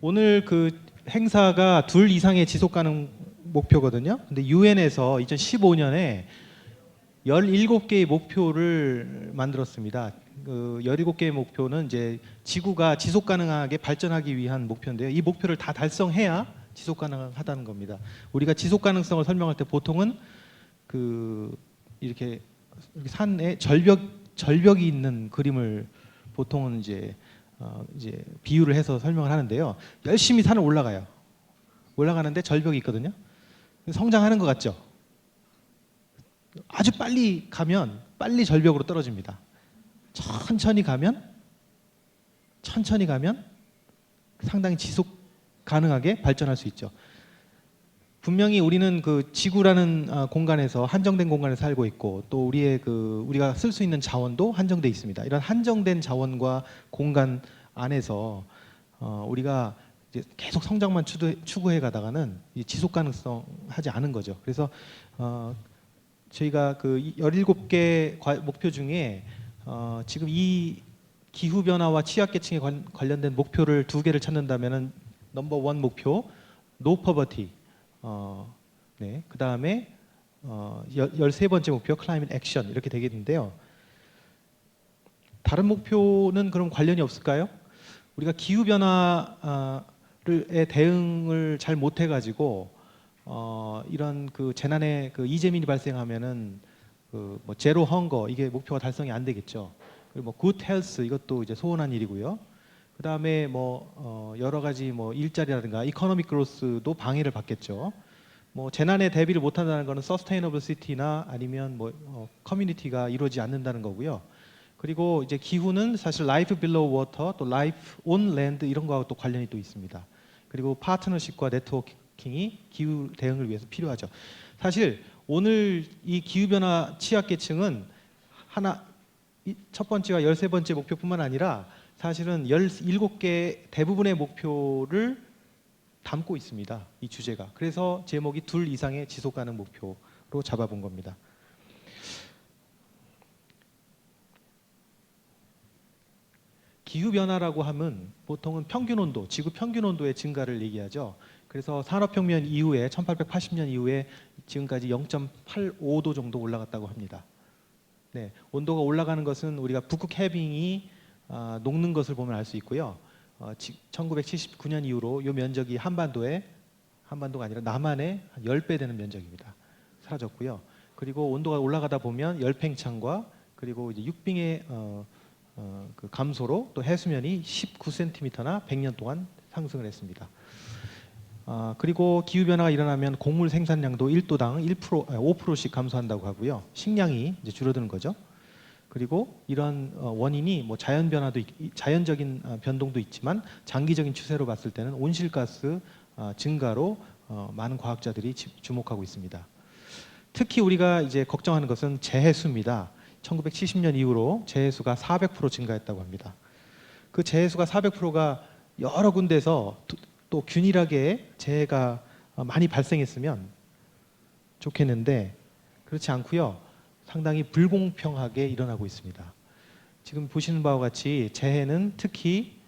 오늘 그 행사가 둘 이상의 지속 가능 목표거든요. 근데 유엔에서 2015년에 17개의 목표를 만들었습니다. 그 17개의 목표는 이제 지구가 지속 가능하게 발전하기 위한 목표인데요. 이 목표를 다 달성해야 지속 가능하다는 겁니다. 우리가 지속 가능성을 설명할 때 보통은 그 이렇게 산에 절벽이 있는 그림을 보통은 이제 비유를 해서 설명을 하는데요. 열심히 산을 올라가요. 올라가는데 절벽이 있거든요. 성장하는 것 같죠? 아주 빨리 가면 빨리 절벽으로 떨어집니다. 천천히 가면 상당히 지속 가능하게 발전할 수 있죠. 분명히 우리는 그 지구라는 공간에서 한정된 공간에 살고 있고, 또 우리가 쓸 수 있는 자원도 한정돼 있습니다. 이런 한정된 자원과 공간 안에서 우리가 이제 계속 성장만 추구해 가다가는 지속 가능성 하지 않은 거죠. 그래서 저희가 그 17개 목표 중에 지금 이 기후 변화와 취약계층에 관련된 목표를 2개를 찾는다면은 넘버 원 목표 노 퍼버티, 네, 그 다음에 13번째 목표 클라이밋 액션 이렇게 되겠는데요. 다른 목표는 그럼 관련이 없을까요? 우리가 기후 변화에 대응을 잘 못해 가지고 이런 그 재난의 그 이재민이 발생하면은 그 뭐 제로 헝거 이게 목표가 달성이 안 되겠죠. 그리고 뭐 굿 헬스 이것도 이제 소원한 일이고요. 그 다음에 뭐 여러 가지 뭐 일자리라든가 이코노믹 그로스도 방해를 받겠죠. 뭐 재난에 대비를 못한다는 것은 서스테이너블 시티나 아니면 뭐 커뮤니티가 이루어지지 않는다는 거고요. 그리고 이제 기후는 사실 라이프 빌로우 워터 또 라이프 온 랜드 이런 거하고 또 관련이 또 있습니다. 그리고 파트너십과 네트워킹이 기후 대응을 위해서 필요하죠. 사실 오늘 이 기후변화 취약계층은 첫 번째와 13번째 목표뿐만 아니라 사실은 17개 대부분의 목표를 담고 있습니다. 이 주제가. 그래서 제목이 둘 이상의 지속 가능 목표로 잡아본 겁니다. 기후변화라고 하면 보통은 평균 온도, 지구 평균 온도의 증가를 얘기하죠. 그래서 산업혁명 이후에 1880년 이후에 지금까지 0.85도 정도 올라갔다고 합니다. 네, 온도가 올라가는 것은 우리가 북극 해빙이 녹는 것을 보면 알 수 있고요. 1979년 이후로 이 면적이 한반도가 아니라 남한의 한 10배 되는 면적입니다. 사라졌고요. 그리고 온도가 올라가다 보면 열팽창과 그리고 이제 육빙의 그 감소로 또 해수면이 19cm나 100년 동안 상승을 했습니다. 그리고 기후변화가 일어나면 곡물 생산량도 1도당 5%씩 감소한다고 하고요. 식량이 이제 줄어드는 거죠. 그리고 이런 원인이 뭐 자연적인 변동도 있지만 장기적인 추세로 봤을 때는 온실가스 증가로 많은 과학자들이 주목하고 있습니다. 특히 우리가 이제 걱정하는 것은 재해수입니다. 1970년 이후로 재해수가 400% 증가했다고 합니다. 그 재해수가 400%가 여러 군데서 또 균일하게 재해가 많이 발생했으면 좋겠는데 그렇지 않고요. 상당히 불공평하게 일어나고 있습니다. 지금 보시는 바와 같이 재해는 특히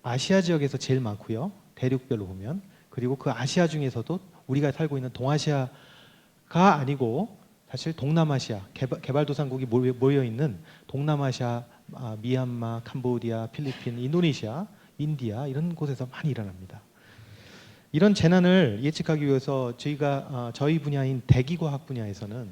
아시아 지역에서 제일 많고요. 대륙별로 보면. 그리고 그 아시아 중에서도 우리가 살고 있는 동아시아가 아니고 사실 동남아시아, 개발도상국이 모여 있는 동남아시아, 미얀마, 캄보디아, 필리핀, 인도네시아, 인디아 이런 곳에서 많이 일어납니다. 이런 재난을 예측하기 위해서 저희 분야인 대기과학 분야에서는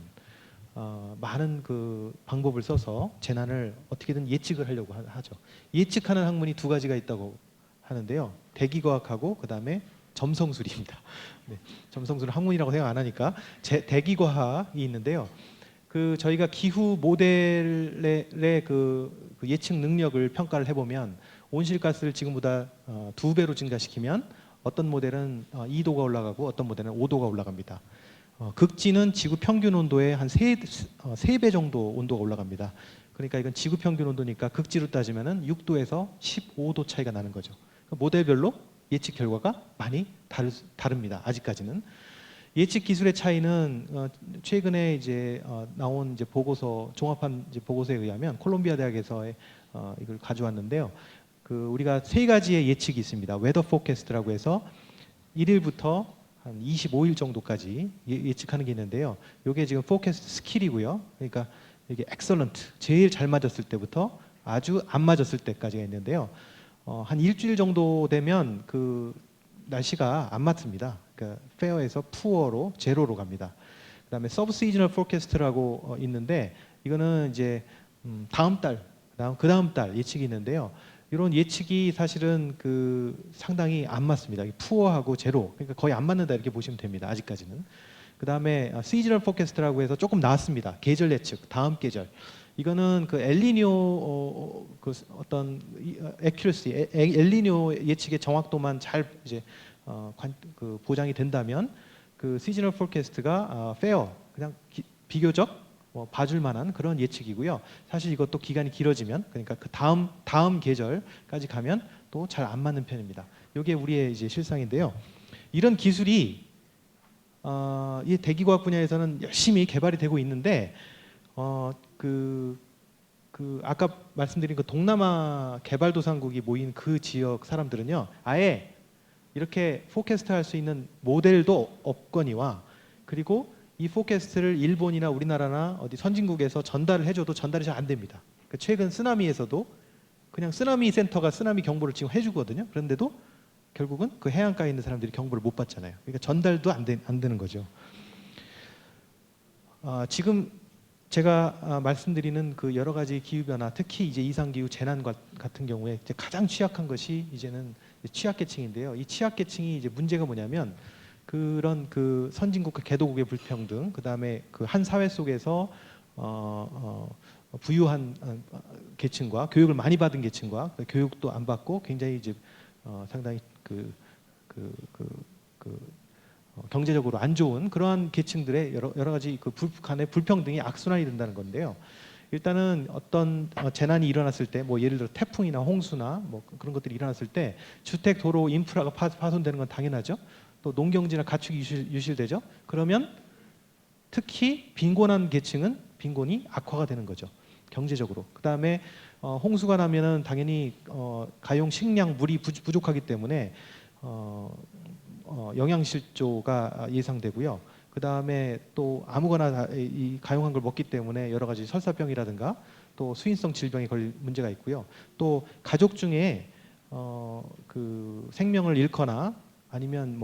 많은 그 방법을 써서 재난을 어떻게든 예측을 하려고 하죠. 예측하는 학문이 2가지가 있다고 하는데요. 대기과학하고 그 다음에 점성술입니다. 네, 점성술은 학문이라고 생각 안 하니까 대기과학이 있는데요. 그 저희가 기후 모델의 그 예측 능력을 평가를 해보면 온실가스를 지금보다 2배로 증가시키면 어떤 모델은 2도가 올라가고 어떤 모델은 5도가 올라갑니다. 극지는 지구 평균 온도의 한 3배 정도 온도가 올라갑니다. 그러니까 이건 지구 평균 온도니까 극지로 따지면 6도에서 15도 차이가 나는 거죠. 모델별로 예측 결과가 많이 다릅니다. 아직까지는. 예측 기술의 차이는 최근에 이제 나온 이제 보고서, 종합한 이제 보고서에 의하면 콜롬비아 대학에서 이걸 가져왔는데요. 우리가 세 가지의 예측이 있습니다. 웨더 포캐스트라고 해서 1일부터 한 25일 정도까지 예측하는 게 있는데요. 이게 지금 포캐스트 스킬이고요. 그러니까 이게 엑설런트, 제일 잘 맞았을 때부터 아주 안 맞았을 때까지가 있는데요. 한 일주일 정도 되면 그 날씨가 안 맞습니다. 그러니까 페어에서 푸어로 제로로 갑니다. 그다음에 서브 시즈널 포캐스트라고 있는데 이거는 이제 다음 달, 그 다음 달 예측이 있는데요. 이런 예측이 사실은 상당히 안 맞습니다. 푸어하고 제로, 그러니까 거의 안 맞는다 이렇게 보시면 됩니다. 아직까지는. 그 다음에 시즈널 포캐스트라고 해서 조금 나왔습니다. 계절 예측, 다음 계절. 이거는 엘니뇨 어떤 액큐러시, 엘니뇨 예측의 정확도만 잘 이제 보장이 된다면 시즈널 포캐스트가 페어, 그냥 비교적 봐줄 만한 그런 예측이고요. 사실 이것도 기간이 길어지면, 그러니까 다음 계절까지 가면 또 잘 안 맞는 편입니다. 이게 우리의 이제 실상인데요. 이런 기술이 이 대기과학 분야에서는 열심히 개발이 되고 있는데 아까 말씀드린 동남아 개발도상국이 모인 그 지역 사람들은요, 아예 이렇게 포캐스트 할 수 있는 모델도 없거니와, 그리고 이 포캐스트를 일본이나 우리나라나 어디 선진국에서 전달을 해줘도 전달이 잘 안 됩니다. 최근 쓰나미에서도 그냥 쓰나미 센터가 쓰나미 경보를 지금 해주거든요. 그런데도 결국은 그 해안가에 있는 사람들이 경보를 못 받잖아요. 그러니까 전달도 안 되는 거죠. 지금 제가 말씀드리는 여러 가지 기후 변화, 특히 이제 이상기후 재난 같은 경우에 이제 가장 취약한 것이 이제는 취약계층인데요. 이 취약계층이 이제 문제가 뭐냐면 그런 선진국과 개도국의 불평등, 그 다음에 한 사회 속에서 부유한 계층과 교육을 많이 받은 계층과 교육도 안 받고 굉장히 이제 상당히 경제적으로 안 좋은 그러한 계층들의 여러 가지 간의 불평등이 악순환이 된다는 건데요. 일단은 어떤 재난이 일어났을 때, 예를 들어 태풍이나 홍수나 그런 것들이 일어났을 때 주택, 도로, 인프라가 파손되는 건 당연하죠. 또 농경지나 가축이 유실되죠. 그러면 특히 빈곤한 계층은 빈곤이 악화가 되는 거죠. 경제적으로. 그 다음에 홍수가 나면은 당연히 가용 식량, 물이 부족하기 때문에 영양실조가 예상되고요. 그 다음에 또 아무거나 이 가용한 걸 먹기 때문에 여러 가지 설사병이라든가 또 수인성 질병에 걸릴 문제가 있고요. 또 가족 중에 생명을 잃거나 아니면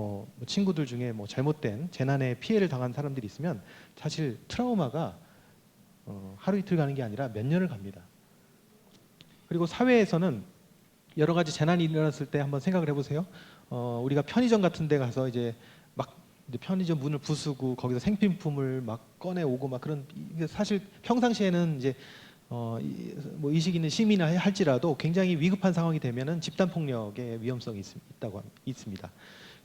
친구들 중에 잘못된 재난에 피해를 당한 사람들이 있으면 사실 트라우마가 하루 이틀 가는 게 아니라 몇 년을 갑니다. 그리고 사회에서는 여러 가지 재난이 일어났을 때 한번 생각을 해보세요. 우리가 편의점 같은 데 가서 이제 편의점 문을 부수고 거기서 생필품을 꺼내오고 그런, 사실 평상시에는 이제 의식 있는 시민이 할지라도 굉장히 위급한 상황이 되면은 집단 폭력의 위험성이 있습니다.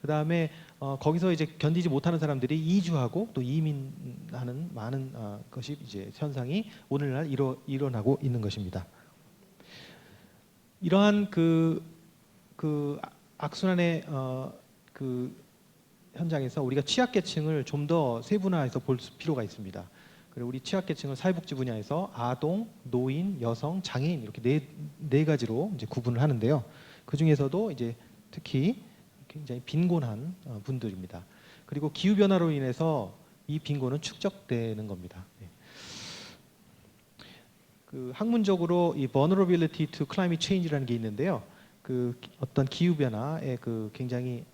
그 다음에 거기서 이제 견디지 못하는 사람들이 이주하고 또 이민하는 많은 것이 이제 현상이 오늘날 일어나고 있는 것입니다. 이러한 악순환의 현장에서 우리가 취약계층을 좀 더 세분화해서 볼 필요가 있습니다. 그리고 우리 취약계층을 사회복지 분야에서 아동, 노인, 여성, 장애인 이렇게 네 가지로 이제 구분을 하는데요. 그 중에서도 이제 특히 굉장히 빈곤한 분들입니다. 그리고 기후 변화로 인해서 이 빈곤은 축적되는 겁니다. 학문적으로 이 vulnerability to climate change라는 게 있는데요. 어떤 기후 변화에 굉장히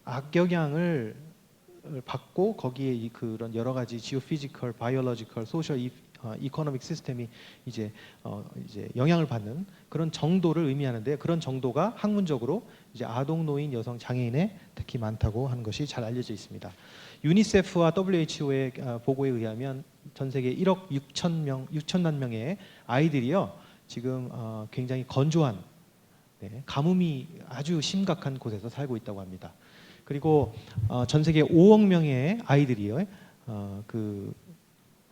악영향을 받고 거기에 그런 여러 가지 지오피지컬, 바이올로지컬, 소셜, 이코노믹 시스템이 이제 영향을 받는 그런 정도를 의미하는데, 그런 정도가 학문적으로 이제 아동, 노인, 여성, 장애인에 특히 많다고 하는 것이 잘 알려져 있습니다. 유니세프와 WHO의 보고에 의하면 전 세계 1억 6천만 명의 아이들이요 지금 굉장히 건조한 가뭄이 아주 심각한 곳에서 살고 있다고 합니다. 그리고 전 세계 5억 명의 아이들이요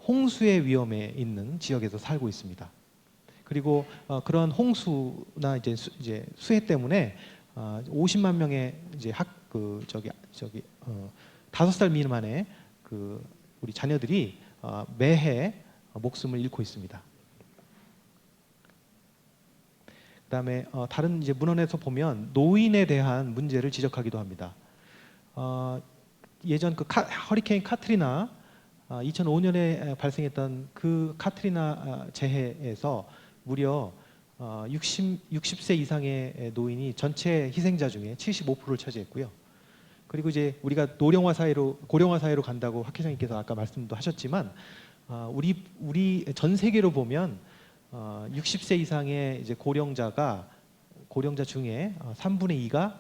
홍수의 위험에 있는 지역에서 살고 있습니다. 그리고 그런 홍수나 이제 수해 때문에 50만 명의 이제 5살 미만의 우리 자녀들이 매해 목숨을 잃고 있습니다. 그다음에 다른 이제 문헌에서 보면 노인에 대한 문제를 지적하기도 합니다. 예전 그 허리케인 카트리나 2005년에 발생했던 그 카트리나 재해에서 무려 60세 이상의 노인이 전체 희생자 중에 75%를 차지했고요. 그리고 이제 우리가 고령화 사회로 간다고 학회장님께서 아까 말씀도 하셨지만 우리 전 세계로 보면 60세 이상의 이제 고령자 중에 3분의 2가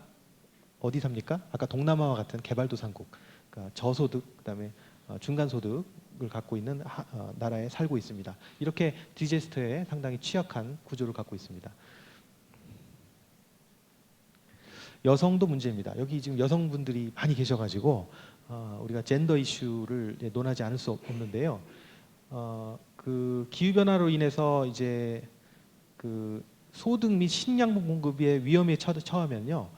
어디 삽니까? 아까 동남아와 같은 개발도상국, 그러니까 저소득, 그다음에 중간소득을 갖고 있는 나라에 살고 있습니다. 이렇게 디제스터에 상당히 취약한 구조를 갖고 있습니다. 여성도 문제입니다. 여기 지금 여성분들이 많이 계셔가지고 우리가 젠더 이슈를 논하지 않을 수 없는데요. 그 기후 변화로 인해서 이제 그 소득 및 식량 공급의 위험에 처하면요,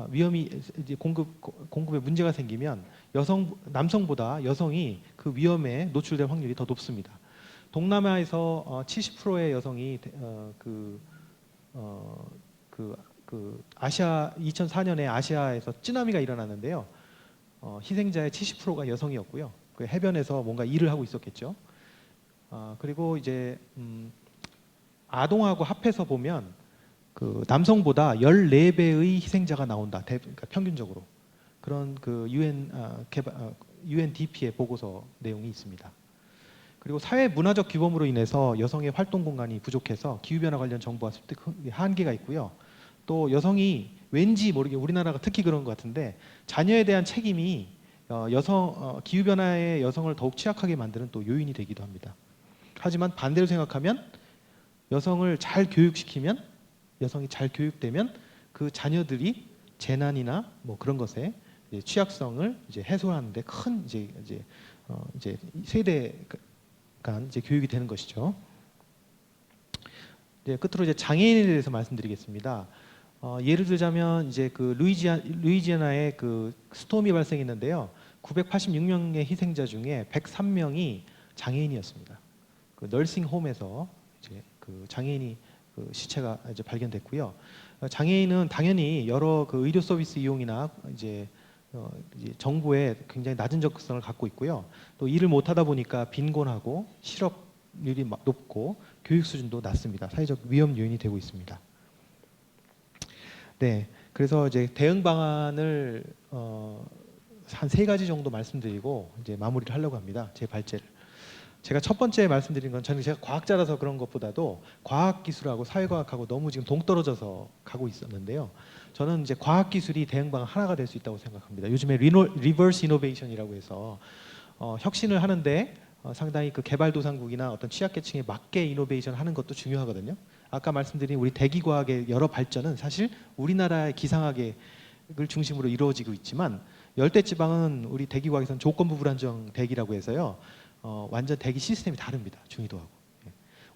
위험이 이제 공급에 문제가 생기면 남성보다 여성이 그 위험에 노출될 확률이 더 높습니다. 동남아에서 70%의 여성이 아시아 2004년에 아시아에서 쓰나미가 일어났는데요. 희생자의 70%가 여성이었고요. 그 해변에서 뭔가 일을 하고 있었겠죠. 그리고 이제 아동하고 합해서 보면 그 남성보다 14배의 희생자가 나온다. 그러니까 평균적으로 그런 그 UNDP의 보고서 내용이 있습니다. 그리고 사회 문화적 규범으로 인해서 여성의 활동 공간이 부족해서 기후 변화 관련 정보가 한계가 있고요. 또 여성이 왠지 모르게 우리나라가 특히 그런 것 같은데 자녀에 대한 책임이 기후 변화에 여성을 더욱 취약하게 만드는 또 요인이 되기도 합니다. 하지만 반대로 생각하면 여성을 잘 교육시키면 여성이 잘 교육되면 그 자녀들이 재난이나 뭐 그런 것에 이제 취약성을 이제 해소하는데 큰 이제 세대 간 이제 교육이 되는 것이죠. 이제 끝으로 이제 장애인에 대해서 말씀드리겠습니다. 예를 들자면 이제 그 루이지애나에 그 스톰이 발생했는데요. 986명의 희생자 중에 103명이 장애인이었습니다. 그 너싱 홈에서 이제 그 장애인이 그 시체가 이제 발견됐고요. 장애인은 당연히 여러 그 의료 서비스 이용이나 이제 정부에 굉장히 낮은 접근성을 갖고 있고요. 또 일을 못하다 보니까 빈곤하고 실업률이 높고 교육 수준도 낮습니다. 사회적 위험 요인이 되고 있습니다. 네, 그래서 이제 대응 방안을 한 3가지 정도 말씀드리고 이제 마무리를 하려고 합니다. 제 발제를. 제가 첫 번째 말씀드린 건 저는 제가 과학자라서 그런 것보다도 과학기술하고 사회과학하고 너무 지금 동떨어져서 가고 있었는데요. 저는 이제 과학기술이 대응 방안 하나가 될 수 있다고 생각합니다. 요즘에 리버스 이노베이션이라고 해서 혁신을 하는데 상당히 그 개발도상국이나 어떤 취약계층에 맞게 이노베이션 하는 것도 중요하거든요. 아까 말씀드린 우리 대기과학의 여러 발전은 사실 우리나라의 기상학을 중심으로 이루어지고 있지만 열대지방은 우리 대기과학에서는 조건부 불안정 대기라고 해서요. 완전 대기 시스템이 다릅니다. 중위도하고.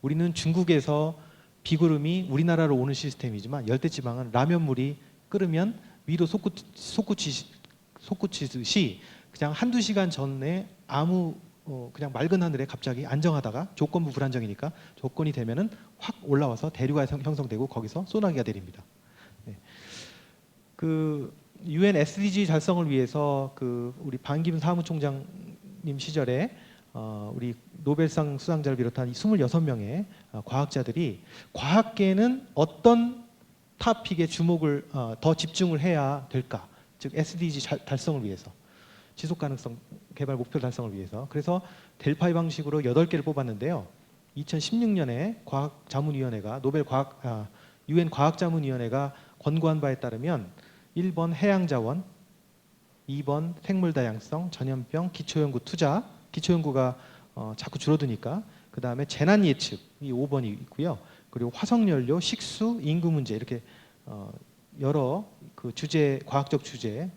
우리는 중국에서 비구름이 우리나라로 오는 시스템이지만 열대지방은 라면물이 끓으면 위로 솟구치듯이 그냥 한두 시간 전에 그냥 맑은 하늘에 갑자기 안정하다가 조건부 불안정이니까 조건이 되면은 확 올라와서 대류가 형성되고 거기서 소나기가 내립니다. 네. 그 UN SDG 달성을 위해서 그 우리 반기문 사무총장님 시절에 우리 노벨상 수상자를 비롯한 26명의 과학자들이 과학계는 어떤 토픽에 주목을 더 집중을 해야 될까? 즉 SDG 달성을 위해서, 지속가능성 개발 목표 달성을 위해서. 그래서 델파이 방식으로 8개를 뽑았는데요. 2016년에 과학자문위원회가 UN 과학자문위원회가 권고한 바에 따르면 1번 해양자원, 2번 생물다양성, 전염병, 기초연구 투자, 기초연구가 자꾸 줄어드니까 그 다음에 재난 예측 이 5번이 있고요. 그리고 화석연료, 식수, 인구 문제 이렇게 여러 그 과학적 주제를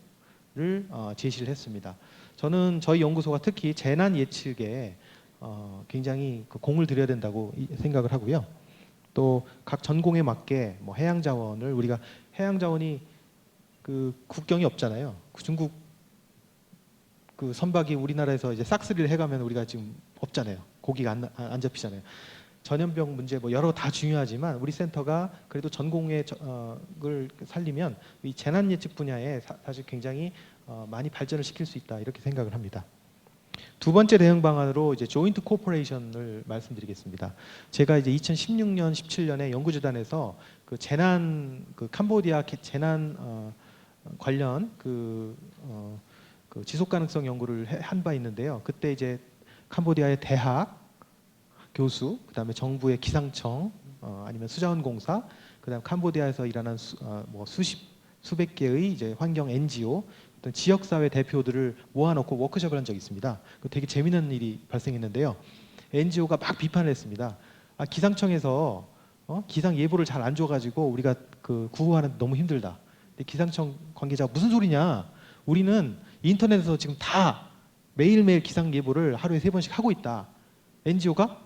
제시를 했습니다. 저는 저희 연구소가 특히 재난 예측에 굉장히 그 공을 들여야 된다고 생각을 하고요. 또 각 전공에 맞게 뭐 해양자원을 우리가 해양자원이 그 국경이 없잖아요. 중국 그 선박이 우리나라에서 이제 싹쓸이를 해가면 우리가 지금 없잖아요. 고기가 안 잡히잖아요. 전염병 문제 뭐 여러 다 중요하지만 우리 센터가 그래도 전공을 살리면 이 재난 예측 분야에 사실 굉장히 많이 발전을 시킬 수 있다 이렇게 생각을 합니다. 두 번째 대응 방안으로 이제 조인트 코퍼레이션을 말씀드리겠습니다. 제가 이제 2016년, 17년에 연구재단에서 그 재난 그 캄보디아 재난 관련 그 지속 가능성 연구를 한 바 있는데요. 그때 이제 캄보디아의 대학 교수, 그다음에 정부의 기상청, 아니면 수자원공사, 그다음 캄보디아에서 일하는 수백 개의 이제 환경 NGO, 어떤 지역사회 대표들을 모아놓고 워크숍을 한 적이 있습니다. 그 되게 재미있는 일이 발생했는데요. NGO가 막 비판을 했습니다. 기상청에서 기상 예보를 잘 안 줘가지고 우리가 그 구호하는 데 너무 힘들다. 근데 기상청 관계자가 무슨 소리냐? 우리는 인터넷에서 지금 다 매일매일 기상 예보를 하루에 3번씩 하고 있다. NGO가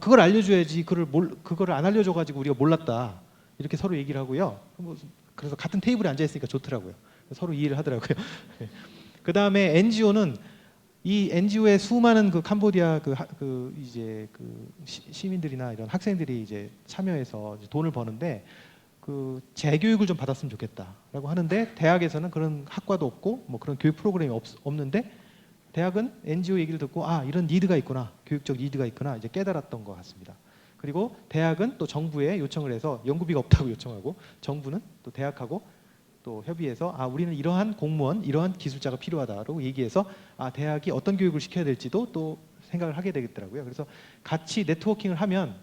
그걸 알려줘야지 그거를 안 알려줘가지고 우리가 몰랐다. 이렇게 서로 얘기를 하고요. 그래서 같은 테이블에 앉아 있으니까 좋더라고요. 서로 이해를 하더라고요. 그 다음에 NGO는 이 NGO의 수많은 그 캄보디아 시민들이나 이런 학생들이 이제 참여해서 이제 돈을 버는데 그 재교육을 좀 받았으면 좋겠다라고 하는데 대학에서는 그런 학과도 없고 뭐 그런 교육 프로그램이 없는데 대학은 NGO 얘기를 듣고 이런 니드가 있구나, 교육적 니드가 있구나 이제 깨달았던 것 같습니다. 그리고 대학은 또 정부에 요청을 해서 연구비가 없다고 요청하고 정부는 또 대학하고 또 협의해서 우리는 이러한 공무원, 이러한 기술자가 필요하다라고 얘기해서 대학이 어떤 교육을 시켜야 될지도 또 생각을 하게 되겠더라고요. 그래서 같이 네트워킹을 하면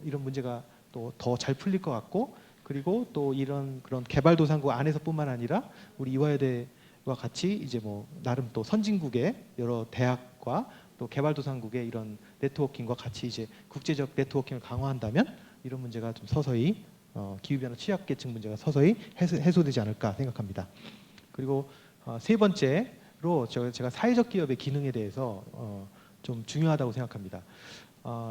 이런 문제가 또 더 잘 풀릴 것 같고 그리고 또 이런 그런 개발도상국 안에서뿐만 아니라 우리 이화여대와 같이 이제 뭐 나름 또 선진국의 여러 대학과 또 개발도상국의 이런 네트워킹과 같이 이제 국제적 네트워킹을 강화한다면 이런 문제가 좀 서서히 기후변화 취약계층 문제가 서서히 해소되지 않을까 생각합니다. 그리고 세 번째로 제가 사회적 기업의 기능에 대해서 좀 중요하다고 생각합니다.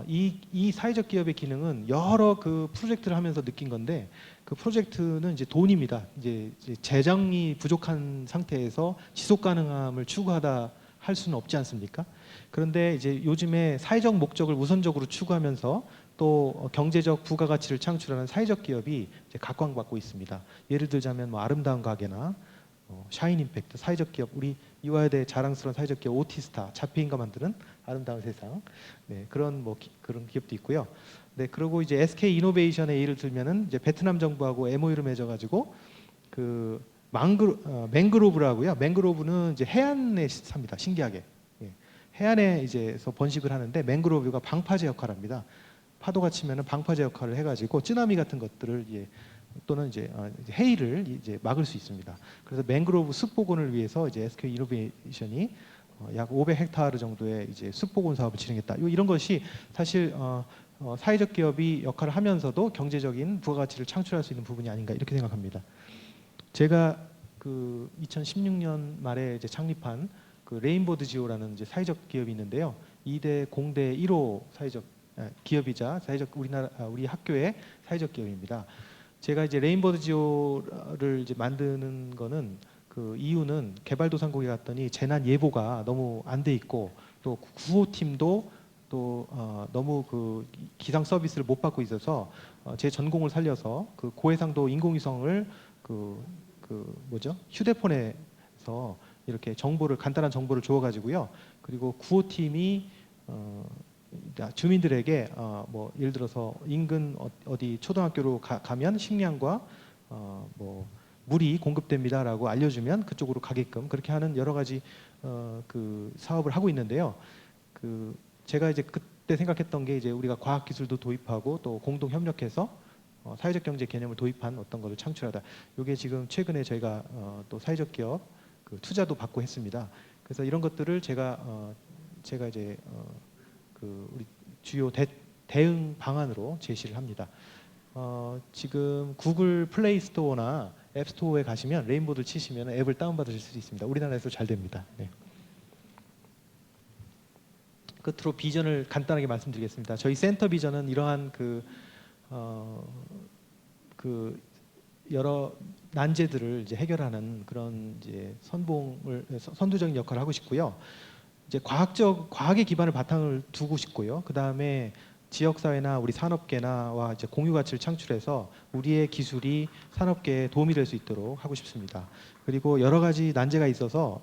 이 사회적 기업의 기능은 여러 그 프로젝트를 하면서 느낀 건데 그 프로젝트는 이제 돈입니다. 이제 재정이 부족한 상태에서 지속 가능함을 추구하다 할 수는 없지 않습니까? 그런데 이제 요즘에 사회적 목적을 우선적으로 추구하면서 또 경제적 부가가치를 창출하는 사회적 기업이 이제 각광받고 있습니다. 예를 들자면 뭐 아름다운 가게나 샤인 임팩트 사회적 기업, 우리 이화여대 자랑스러운 사회적 기업 오티스타, 자폐인과 만드는 아름다운 세상, 그런 그런 기업도 있고요. 그리고 이제 SK 이노베이션의 예를 들면은 이제 베트남 정부하고 MOU를 맺어가지고 그 맹그로브라고요. 맹그로브는 이제 해안에 삽니다. 신기하게 해안에 이제서 번식을 하는데 맹그로브가 방파제 역할을 합니다. 파도가 치면은 방파제 역할을 해가지고 쓰나미 같은 것들을 또는 이제 해일을 이제 막을 수 있습니다. 그래서 맹그로브 숲 복원을 위해서 이제 SK 이노베이션이 약 500헥타르 정도의 이제 숲 복원 사업을 진행했다. 이런 것이 사실 사회적 기업이 역할을 하면서도 경제적인 부가가치를 창출할 수 있는 부분이 아닌가 이렇게 생각합니다. 제가 그 2016년 말에 이제 창립한 그 레인보드 지오라는 이제 사회적 기업이 있는데요. 2대 공대 1호 사회적 기업이자 우리 학교의 사회적 기업입니다. 제가 이제 레인보드 지오를 이제 만드는 거는 그 이유는 개발도상국에 갔더니 재난 예보가 너무 안 돼 있고 또 구호팀도 또 너무 그 기상 서비스를 못 받고 있어서 제 전공을 살려서 그 고해상도 인공위성을 휴대폰에서 이렇게 간단한 정보를 주어가지고요. 그리고 구호팀이 주민들에게 뭐 예를 들어서 인근 어디 초등학교로 가면 식량과 뭐 물이 공급됩니다라고 알려주면 그쪽으로 가게끔 그렇게 하는 여러 가지 그 사업을 하고 있는데요. 그 제가 이제 그때 생각했던 게 이제 우리가 과학 기술도 도입하고 또 공동 협력해서 사회적 경제 개념을 도입한 어떤 것을 창출하다. 이게 지금 최근에 저희가 또 사회적 기업 그 투자도 받고 했습니다. 그래서 이런 것들을 제가 이제 그 우리 주요 대응 방안으로 제시를 합니다. 지금 구글 플레이 스토어나 앱 스토어에 가시면 레인보드를 치시면 앱을 다운받으실 수 있습니다. 우리나라에서 잘 됩니다. 끝으로 비전을 간단하게 말씀드리겠습니다. 저희 센터 비전은 이러한 여러 난제들을 이제 해결하는 그런 이제 선두적인 역할을 하고 싶고요. 이제 과학의 기반을 바탕을 두고 싶고요. 그 다음에 지역사회나 우리 산업계나와 이제 공유 가치를 창출해서 우리의 기술이 산업계에 도움이 될 수 있도록 하고 싶습니다. 그리고 여러 가지 난제가 있어서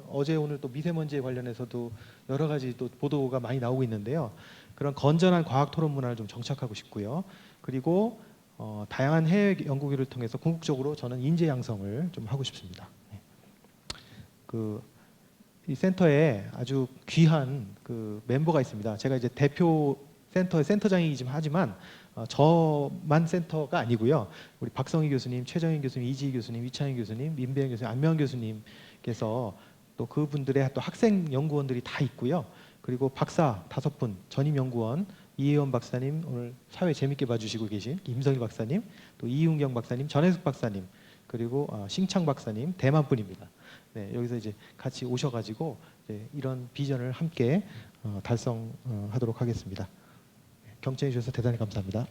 어제 오늘 또 미세먼지에 관련해서도 여러 가지 또 보도가 많이 나오고 있는데요. 그런 건전한 과학 토론 문화를 좀 정착하고 싶고요. 그리고 다양한 해외 연구기를 통해서 궁극적으로 저는 인재 양성을 좀 하고 싶습니다. 이 센터에 아주 귀한 멤버가 있습니다. 제가 이제 대표 센터의 센터장이지만 하지만 저만 센터가 아니고요. 우리 박성희 교수님, 최정인 교수님, 이지희 교수님, 이창희 교수님, 민배영 교수님, 안명 교수님께서 또 그분들의 또 학생 연구원들이 다 있고요. 그리고 박사 5분, 전임 연구원 이혜원 박사님, 오늘 사회 재밌게 봐주시고 계신 김성일 박사님, 또 이윤경 박사님, 전혜숙 박사님, 그리고 싱창 박사님, 대만 분입니다. 네, 여기서 이제 같이 오셔가지고 이제 이런 비전을 함께 달성하도록 하겠습니다. 경청해 주셔서 대단히 감사합니다.